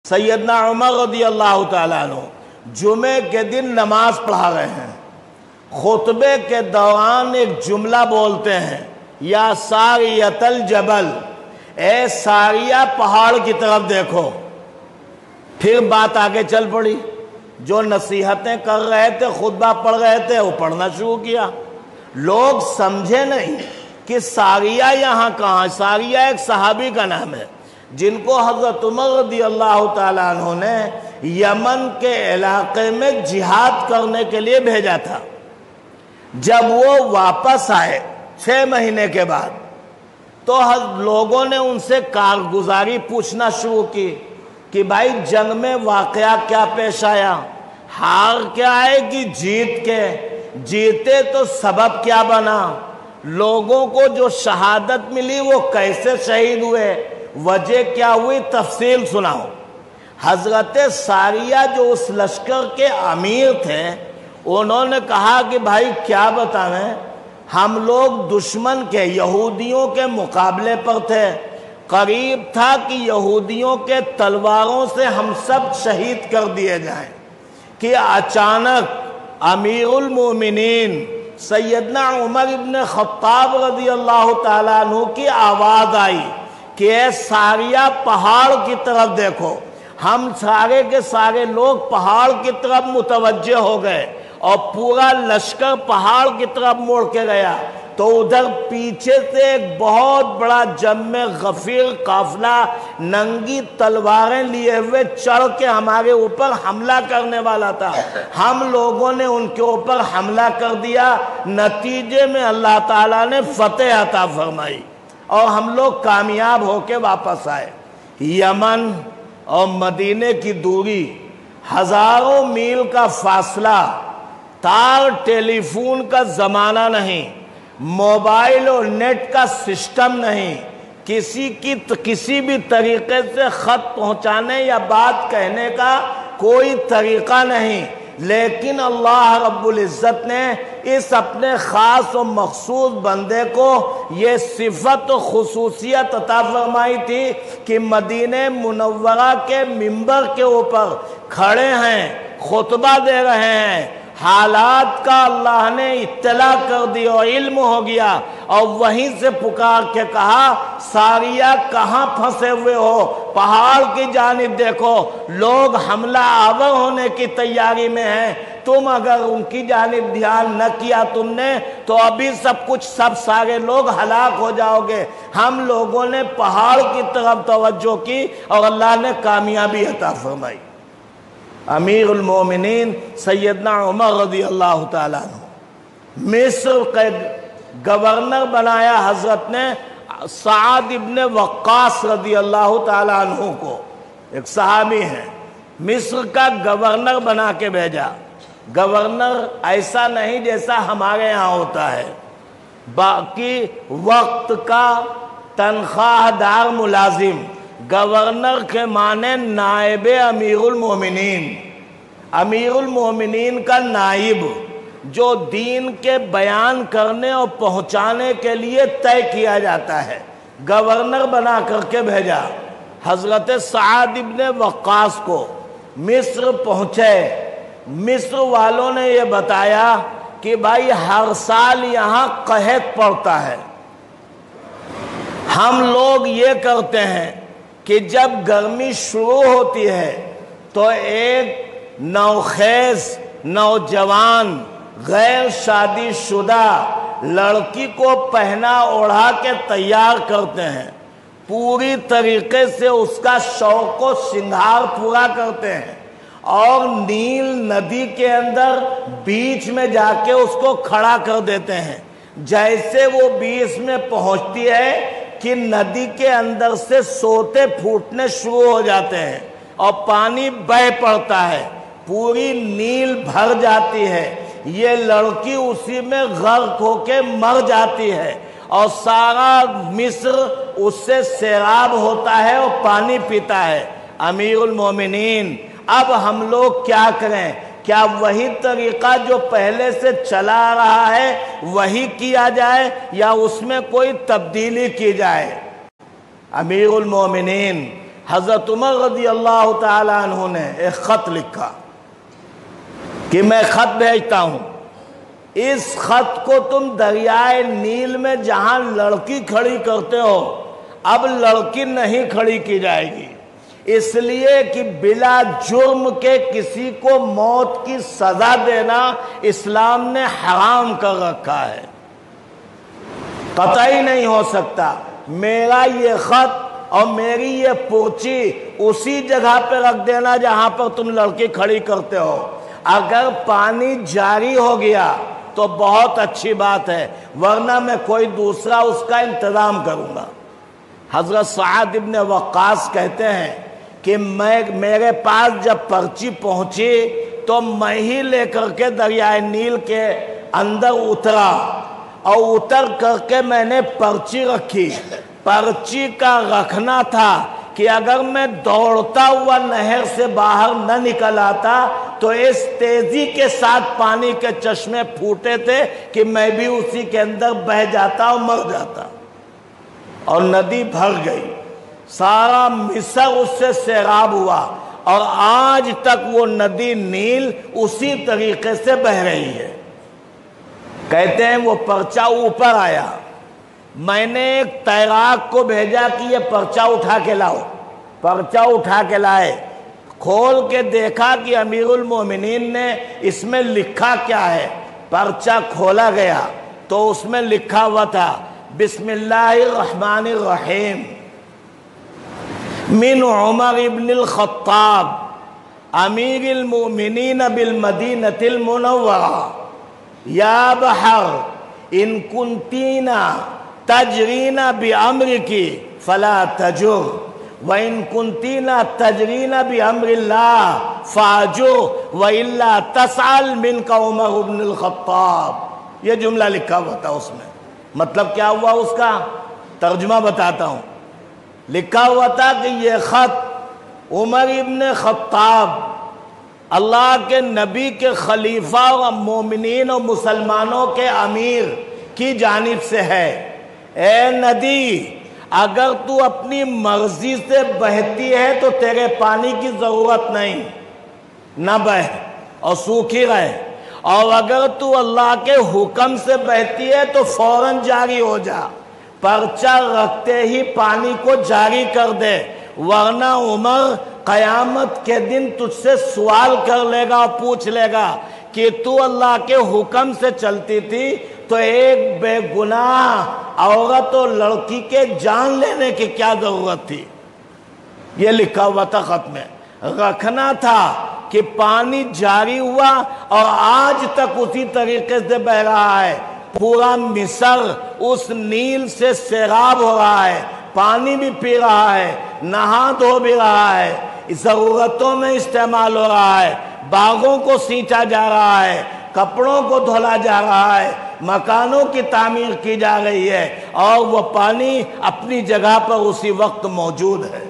سیدنا عمر رضی اللہ تعالیٰ عنہ جمعے کے دن نماز پڑھا رہے ہیں، خطبے کے دوران ایک جملہ بولتے ہیں، یا ساریۃ الجبل، اے ساریہ پہاڑ کی طرف دیکھو۔ پھر بات آگے چل پڑی، جو نصیحتیں کر رہے تھے، خطبہ پڑھ رہے تھے، وہ پڑھنا شروع کیا۔ لوگ سمجھے نہیں کہ ساریہ یہاں کہاں ہے۔ ساریہ ایک صحابی کا نام ہے جن کو حضرت عمر رضی اللہ تعالیٰ عنہ نے یمن کے علاقے میں جہاد کرنے کے لیے بھیجا تھا۔ جب وہ واپس آئے 6 مہینے کے بعد تو لوگوں نے ان سے کارگزاری پوچھنا شروع کی کہ بھائی جنگ میں واقعہ کیا پیش آیا، ہار کیا آئے کہ جیت کے، جیتے تو سبب کیا بنا، لوگوں کو جو شہادت ملی وہ کیسے شہید ہوئے، وجہ کیا ہوئی، تفصیل سناؤ۔ حضرت ساریہ جو اس لشکر کے امیر تھے انہوں نے کہا کہ بھائی کیا بتائیں، ہم لوگ دشمن کے یہودیوں کے مقابلے پر تھے، قریب تھا کہ یہودیوں کے تلواروں سے ہم سب شہید کر دیے جائیں کہ اچانک امیر المومنین سیدنا عمر ابن خطاب رضی اللہ تعالیٰ عنہ کی آواز آئی کہ اے ساریہ پہاڑ کی طرف دیکھو۔ ہم سارے کے سارے لوگ پہاڑ کی طرف متوجہ ہو گئے اور پورا لشکر پہاڑ کی طرف موڑ کے گیا تو ادھر پیچھے سے ایک بہت بڑا جمع غفیر قافلہ ننگی تلواریں لیے ہوئے چڑھ کے ہمارے اوپر حملہ کرنے والا تھا۔ ہم لوگوں نے ان کے اوپر حملہ کر دیا، نتیجے میں اللہ تعالیٰ نے فتح عطا فرمائی اور ہم لوگ کامیاب ہو کے واپس آئے۔ یمن اور مدینے کی دوری، ہزاروں میل کا فاصلہ، تار ٹیلی فون کا زمانہ نہیں، موبائل اور نیٹ کا سسٹم نہیں، کسی بھی طریقے سے خط پہنچانے یا بات کہنے کا کوئی طریقہ نہیں، لیکن اللہ رب العزت نے اس اپنے خاص و مخصوص بندے کو یہ صفت و خصوصیت عطا فرمائی تھی کہ مدینہ منورہ کے منبر کے اوپر کھڑے ہیں، خطبہ دے رہے ہیں، حالات کا اللہ نے اطلاع کر دی اور علم ہو گیا، اور وہیں سے پکار کے کہا ساریہ کہاں پھنسے ہوئے ہو، پہاڑ کی جانب دیکھو، لوگ حملہ آور ہونے کی تیاری میں ہیں، تم اگر ان کی جانب دھیان نہ کیا تم نے تو ابھی سب سارے لوگ ہلاک ہو جاؤ گے۔ ہم لوگوں نے پہاڑ کی طرف توجہ کی اور اللہ نے کامیابی عطا فرمائی۔ امیر المومنین سیدنا عمر رضی اللہ تعالیٰ عنہ مصر کے گورنر بنایا حضرت نے سعد ابن وقاص رضی اللہ تعالیٰ عنہ کو، ایک صحابی ہیں، مصر کا گورنر بنا کے بھیجا۔ گورنر ایسا نہیں جیسا ہمارے ہاں ہوتا ہے، باقی وقت کا تنخواہ دار ملازم۔ گورنر کے معنی نائب امیر المومنین، امیر المومنین کا نائب، جو دین کے بیان کرنے اور پہنچانے کے لیے طے کیا جاتا ہے، گورنر بنا کر کے بھیجا۔ حضرت سعد ابن وقاص کو مصر پہنچے، مصر والوں نے یہ بتایا کہ بھائی ہر سال یہاں قحط پڑتا ہے، ہم لوگ یہ کرتے ہیں کہ جب گرمی شروع ہوتی ہے تو ایک نوخیز نوجوان غیر شادی شدہ لڑکی کو پہنا اوڑھا کے تیار کرتے ہیں، پوری طریقے سے اس کا شوق و سنگھار پورا کرتے ہیں، اور نیل ندی کے اندر بیچ میں جا کے اس کو کھڑا کر دیتے ہیں۔ جیسے وہ بیچ میں پہنچتی ہے کہ ندی کے اندر سے سوتے پھوٹنے شروع ہو جاتے ہیں اور پانی بہہ پڑتا ہے، پوری نیل بھر جاتی ہے، یہ لڑکی اسی میں غرق ہو کے مر جاتی ہے اور سارا مصر اس سے سیراب ہوتا ہے اور پانی پیتا ہے۔ امیر المومنین اب ہم لوگ کیا کریں؟ کیا وہی طریقہ جو پہلے سے چلا آ رہا ہے وہی کیا جائے یا اس میں کوئی تبدیلی کی جائے؟ امیر المومنین حضرت عمر رضی اللہ تعالیٰ عنہ نے ایک خط لکھا کہ میں خط بھیجتا ہوں، اس خط کو تم دریائے نیل میں جہاں لڑکی کھڑی کرتے ہو اب لڑکی نہیں کھڑی کی جائے گی، اس لیے کہ بلا جرم کے کسی کو موت کی سزا دینا اسلام نے حرام کر رکھا ہے، قطعی نہیں ہو سکتا۔ میرا یہ خط اور میری یہ پرچی اسی جگہ پہ رکھ دینا جہاں پر تم لڑکی کھڑی کرتے ہو، اگر پانی جاری ہو گیا تو بہت اچھی بات ہے، ورنہ میں کوئی دوسرا اس کا انتظام کروں گا۔ حضرت سعد ابن وقاص کہتے ہیں کہ میرے پاس جب پرچی پہنچی تو میں ہی لے کر کے دریائے نیل کے اندر اترا اور اتر کر کے میں نے پرچی رکھی۔ پرچی کا رکھنا تھا کہ اگر میں دوڑتا ہوا نہر سے باہر نہ نکل آتا تو اس تیزی کے ساتھ پانی کے چشمے پھوٹے تھے کہ میں بھی اسی کے اندر بہہ جاتا اور مر جاتا، اور ندی بھر گئی، سارا مصر اس سے سیراب ہوا، اور آج تک وہ ندی نیل اسی طریقے سے بہہ رہی ہے۔ کہتے ہیں وہ پرچہ اوپر آیا، میں نے ایک تیراک کو بھیجا کہ یہ پرچہ اٹھا کے لاؤ، پرچہ اٹھا کے لائے، کھول کے دیکھا کہ امیر المومنین نے اس میں لکھا کیا ہے۔ پرچہ کھولا گیا تو اس میں لکھا ہوا تھا بسم اللہ الرحمن الرحیم من عمر ابن الخطاب امیر المؤمنین بالمدینہ المنورہ یا بحر ان کنتینا تجرین بامرکی فلا تجر وَإِن كُنْتِينَ تَجْرِينَ بِأَمْرِ اللَّهِ فَاجُرْ وَإِلَّا تَسْعَلْ مِنْكَ عُمَرُ بْنِ الْخَطَّابِ۔ یہ جملہ لکھا ہوا تھا اس میں، مطلب کیا ہوا اس کا ترجمہ بتاتا ہوں۔ لکھا ہوا تھا کہ یہ خط عمر ابن خطاب اللہ کے نبی کے خلیفہ اور مومنین اور مسلمانوں کے امیر کی جانب سے ہے۔ اے ندی، اگر تو اپنی مرضی سے بہتی ہے تو تیرے پانی کی ضرورت نہیں، نہ بہہ اور سوکھی رہے، اور اگر تو اللہ کے حکم سے بہتی ہے تو فوراً جاری ہو جا، پرچہ رکھتے ہی پانی کو جاری کر دے، ورنہ عمر قیامت کے دن تجھ سے سوال کر لے گا اور پوچھ لے گا کہ تو اللہ کے حکم سے چلتی تھی تو ایک بے گناہ عورت اور لڑکی کے جان لینے کی کیا ضرورت تھی۔ یہ لکھا ہوا تھا خط میں، رکھنا تھا کہ پانی جاری ہوا اور آج تک اسی طریقے سے بہ رہا ہے، پورا مصر اس نیل سے سیراب ہو رہا ہے، پانی بھی پی رہا ہے، نہا دھو بھی رہا ہے، ضرورتوں میں استعمال ہو رہا ہے، باغوں کو سینچا جا رہا ہے، کپڑوں کو دھولا جا رہا ہے، مکانوں کی تعمیر کی جا رہی ہے، اور وہ پانی اپنی جگہ پر اسی وقت موجود ہے۔